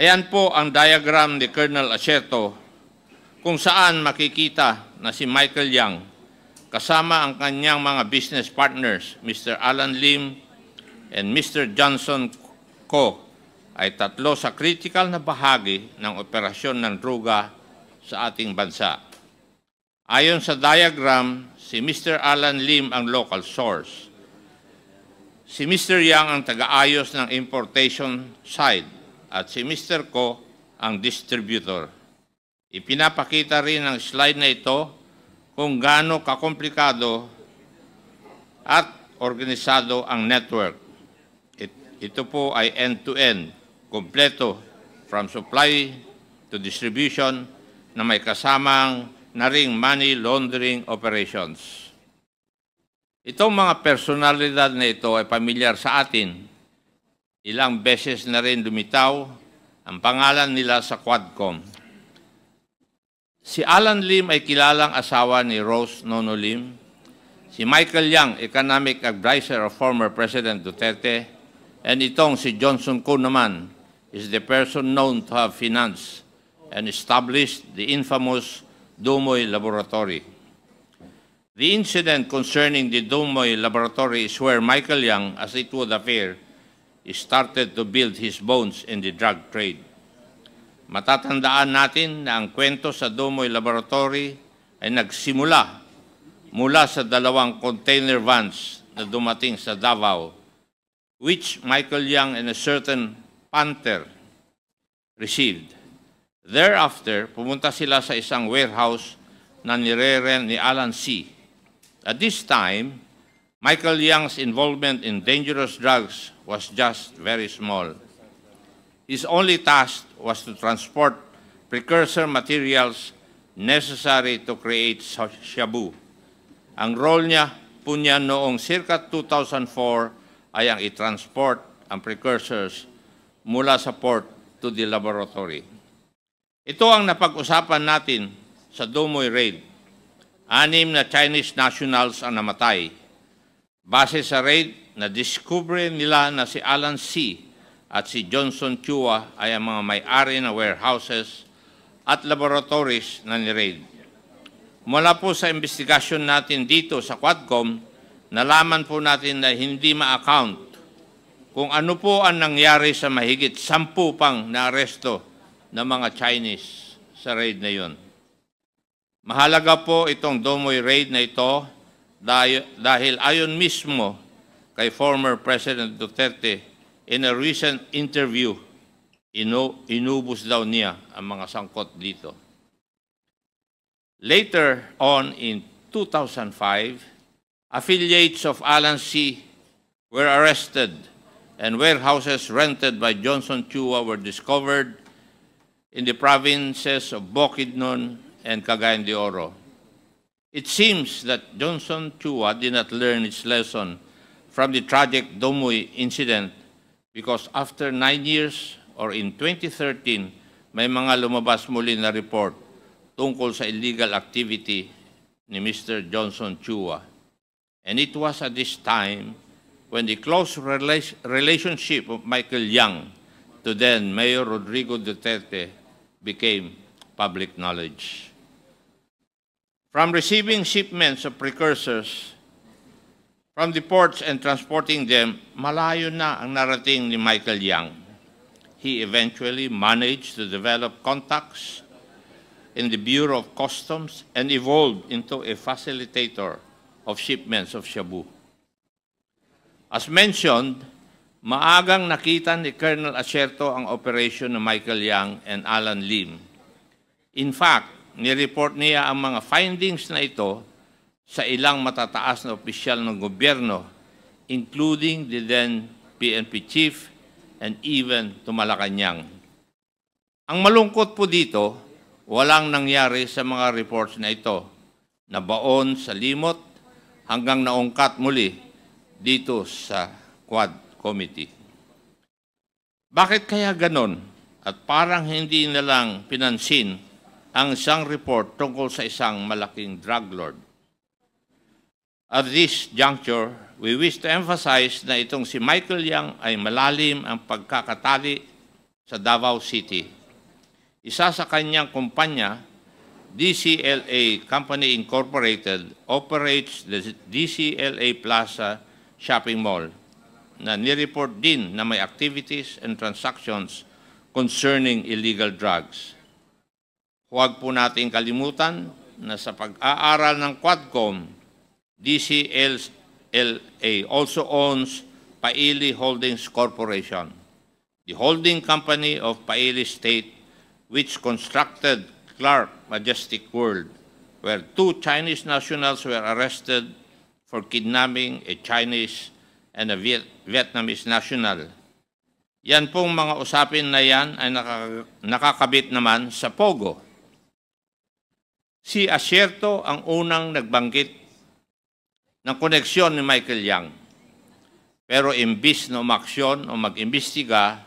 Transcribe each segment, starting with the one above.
Ayan po ang diagram ni Colonel Acerto kung saan makikita na si Michael Yang kasama ang kanyang mga business partners, Mr. Alan Lim and Mr. Johnson Ko, ay tatlo sa critical na bahagi ng operasyon ng droga sa ating bansa. Ayon sa diagram, si Mr. Alan Lim ang local source. Si Mr. Yang ang taga-ayos ng importation side at si Mr. Ko ang distributor. Ipinapakita rin ng slide na ito kung gaano kakomplikado at organisado ang network. Ito po ay end-to-end, kompleto from supply to distribution na may kasamang na ring money laundering operations. Itong mga personalidad na ito ay pamilyar sa atin. Ilang beses na rin lumitaw ang pangalan nila sa Quadcom. Si Alan Lim ay kilalang asawa ni Rose Nono Lim. Si Michael Yang, economic advisor of former President Duterte. And itong si Johnson Ko naman is the person known to have financed and established the infamous Dumoy Laboratory. The incident concerning the Dumoy Laboratory is where Michael Yang, as it would appear, started to build his bones in the drug trade. Matatandaan natin na ang kwento sa Dumoy Laboratory ay nagsimula mula sa dalawang container vans na dumating sa Davao, which Michael Yang and a certain Panther received. Thereafter, pumunta sila sa isang warehouse na nire-rent ni Alan C. At this time, Michael Yang's involvement in dangerous drugs was just very small. His only task was to transport precursor materials necessary to create shabu. Ang role niya po niya noong circa 2004 ay ang i-transport ang precursors mula sa port to the laboratory. Ito ang napag-usapan natin sa Dumoy Raid. 6 na Chinese nationals ang namatay. Base sa raid, na-discover nila na si Alan C. at si Johnson Chua ay ang mga may-ari na warehouses at laboratories na ni-raid. Mula po sa investigasyon natin dito sa Quadcom, nalaman po natin na hindi ma-account kung ano po ang nangyari sa mahigit 10 pang na-aresto ng mga Chinese sa raid na yun. Mahalaga po itong Dumoy Raid na ito dahil ayon mismo kay former President Duterte in a recent interview, inubos daw niya ang mga sangkot dito. Later on in 2005, affiliates of Alan C. were arrested and warehouses rented by Johnson Chua were discovered in the provinces of Bukidnon and Cagayan de Oro. It seems that Johnson Chua did not learn its lesson from the tragic Dumoy incident because after 9 years or in 2013, may mga lumabas muli na report tungkol sa illegal activity ni Mr. Johnson Chua. And it was at this time when the close relationship of Michael Yang to then Mayor Rodrigo Duterte became public knowledge. From receiving shipments of precursors from the ports and transporting them, malayo na ang narating ni Michael Yang. He eventually managed to develop contacts in the Bureau of Customs and evolved into a facilitator of shipments of shabu. As mentioned, maagang nakita ni Colonel Acerto ang operation ng Michael Yang and Alan Lim. In fact, nireport niya ang mga findings na ito sa ilang matataas na opisyal ng gobyerno, including the then PNP chief and even to Malacanang. Ang malungkot po dito, walang nangyari sa mga reports na ito, nabaon sa limot hanggang naungkat muli dito sa Quad Committee. Bakit kaya ganon at parang hindi na lang pinansin ang isang report tungkol sa isang malaking drug lord? At this juncture, we wish to emphasize na itong si Michael Yang ay malalim ang pagkakatali sa Davao City. Isa sa kanyang kumpanya, DCLA Company Incorporated, operates the DCLA Plaza Shopping Mall na nireport din na may activities and transactions concerning illegal drugs. Huwag po nating kalimutan na sa pag-aaral ng Quadcom, DCLA also owns Paili Holdings Corporation, the holding company of Paili State, which constructed Clark Majestic World, where 2 Chinese nationals were arrested for kidnapping a Chinese and a Vietnamese national. Yan pong mga usapin na yan ay nakakabit naman sa Pogo. Si Asierto ang unang nagbanggit ng koneksyon ni Michael Yang. Pero imbis na umaksyon o mag-imbestiga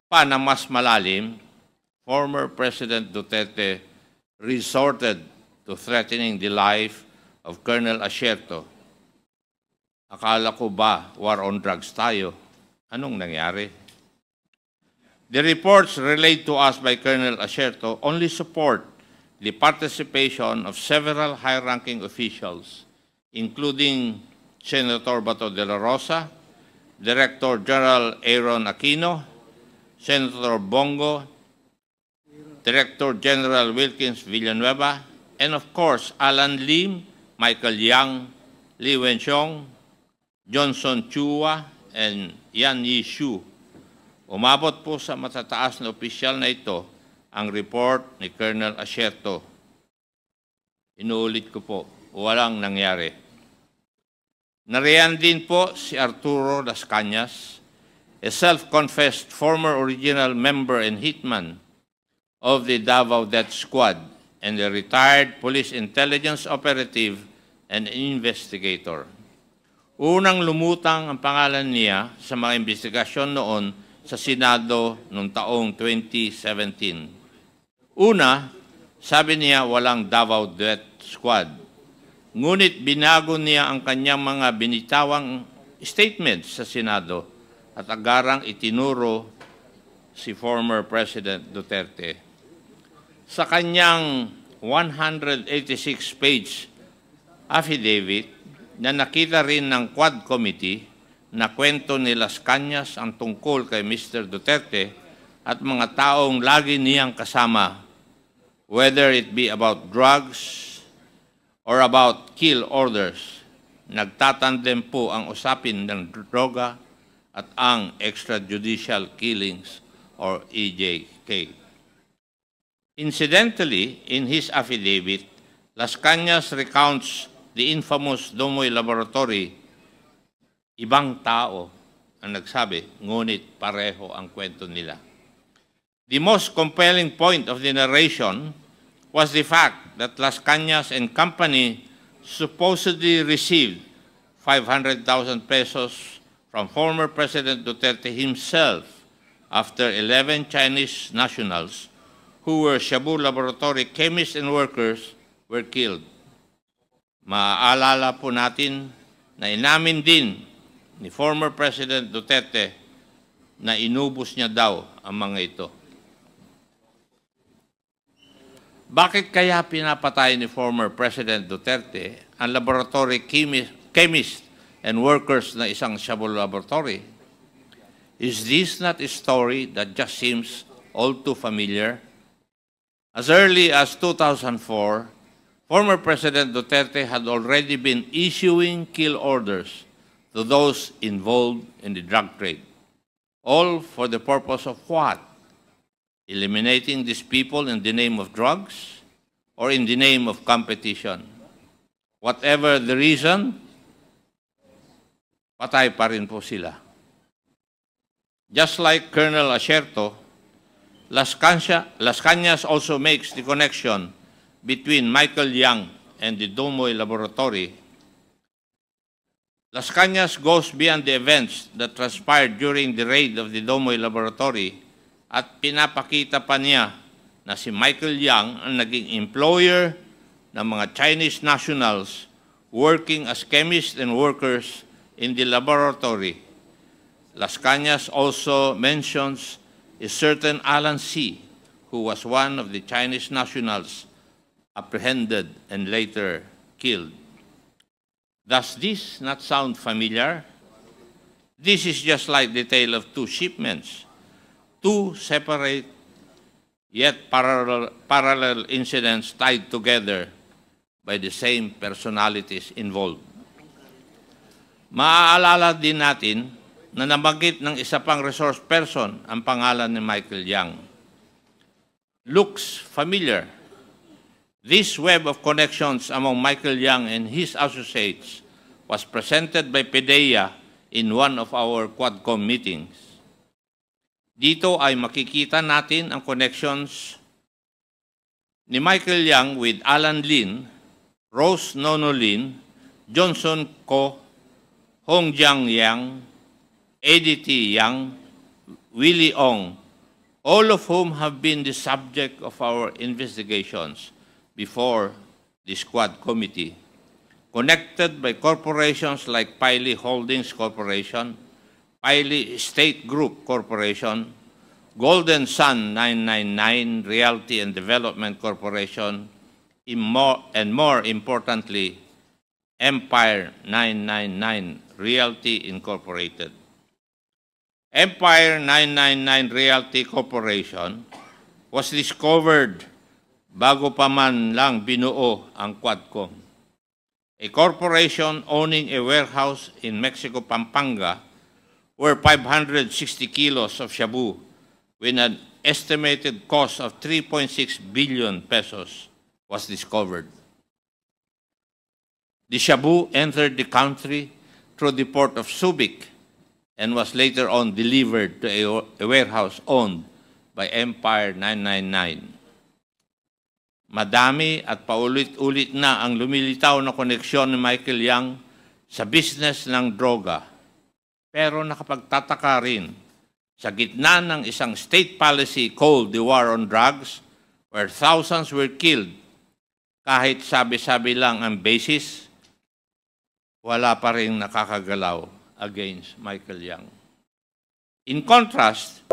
pa na mas malalim, former President Duterte resorted to threatening the life of Colonel Asierto. Akala ko ba war on drugs tayo? Anong nangyari? The reports relayed to us by Colonel Asierto only support the participation of several high-ranking officials, including Senator Bato de la Rosa, Director General Aaron Aquino, Senator Bongo, Director General Wilkins Villanueva, and of course, Alan Lim, Michael Yang, Li Wenxiong, Johnson Chua, and Yan Yishu. Umabot po sa matataas na opisyal na ito ang report ni Colonel Asierto. Inuulit ko po, walang nangyari. Nariyan din po si Arturo Las Cañas, a self-confessed former original member and hitman of the Davao Death Squad and a retired police intelligence operative and investigator. Unang lumutang ang pangalan niya sa mga investigasyon noon sa Senado noong taong 2017. Una, sabi niya walang Davao Death Squad. Ngunit binago niya ang kanyang mga binitawang statements sa Senado at agarang itinuro si former President Duterte. Sa kanyang 186-page affidavit na nakita rin ng Quad Committee na kwento ni Las Cañas ang tungkol kay Mr. Duterte at mga taong lagi niyang kasama, whether it be about drugs or about kill orders. Nagtatandem po ang usapin ng droga at ang extrajudicial killings or EJK. Incidentally, in his affidavit, Las Cañas recounts the infamous Domoy Laboratory. Ibang tao ang nagsabi, ngunit pareho ang kwento nila. The most compelling point of the narration was the fact that Las Cañas and company supposedly received 500,000 pesos from former President Duterte himself after 11 Chinese nationals who were Shabu Laboratory chemists and workers were killed. Maaalala po natin na inamin din ni former President Duterte na inubos niya daw ang mga ito. Bakit kaya pinapatay ni former President Duterte ang laboratory chemist and workers na isang Shabu Laboratory? Is this not a story that just seems all too familiar? As early as 2004, former President Duterte had already been issuing kill orders to those involved in the drug trade. All for the purpose of what? Eliminating these people in the name of drugs or in the name of competition. Whatever the reason, patay pa rin po sila. Just like Colonel Asierto, Las Cañas also makes the connection between Michael Yang and the Domoy Laboratory. Las Cañas goes beyond the events that transpired during the raid of the Domoy Laboratory at pinapakita pa niya na si Michael Yang ang naging employer ng mga Chinese nationals working as chemists and workers in the laboratory. Las Cañas also mentions is certain Alan C., who was one of the Chinese nationals apprehended and later killed. Does this not sound familiar? This is just like the tale of two shipments, two separate yet parallel incidents tied together by the same personalities involved. Maaalala din natin na nabanggit ng isa pang resource person ang pangalan ni Michael Yang. Looks familiar. This web of connections among Michael Yang and his associates was presented by PDEA in one of our Quadcom meetings. Dito ay makikita natin ang connections ni Michael Yang with Alan Lin, Rose Nono Lin, Johnson Ko, Hong Jiang Yang, Eddie T. Yang, Willie Ong, all of whom have been the subject of our investigations before the Squad Committee, connected by corporations like Piley Holdings Corporation, Piley State Group Corporation, Golden Sun 999 Realty and Development Corporation, and more importantly, Empire 999 Realty Incorporated. Empire 999 Realty Corporation was discovered bago pa man lang binuo ang Quadcom. A corporation owning a warehouse in Mexico, Pampanga, where 560 kilos of shabu with an estimated cost of 3.6 billion pesos was discovered. The shabu entered the country through the port of Subic and was later on delivered to a warehouse owned by Empire 999. Madami at paulit-ulit na ang lumilitaw na koneksyon ni Michael Yang sa business ng droga. Pero nakapagtataka rin, sa gitna ng isang state policy called the War on Drugs, where thousands were killed, kahit sabi-sabi lang ang basis, wala pa rin nakakagalaw against Michael Yang. In contrast,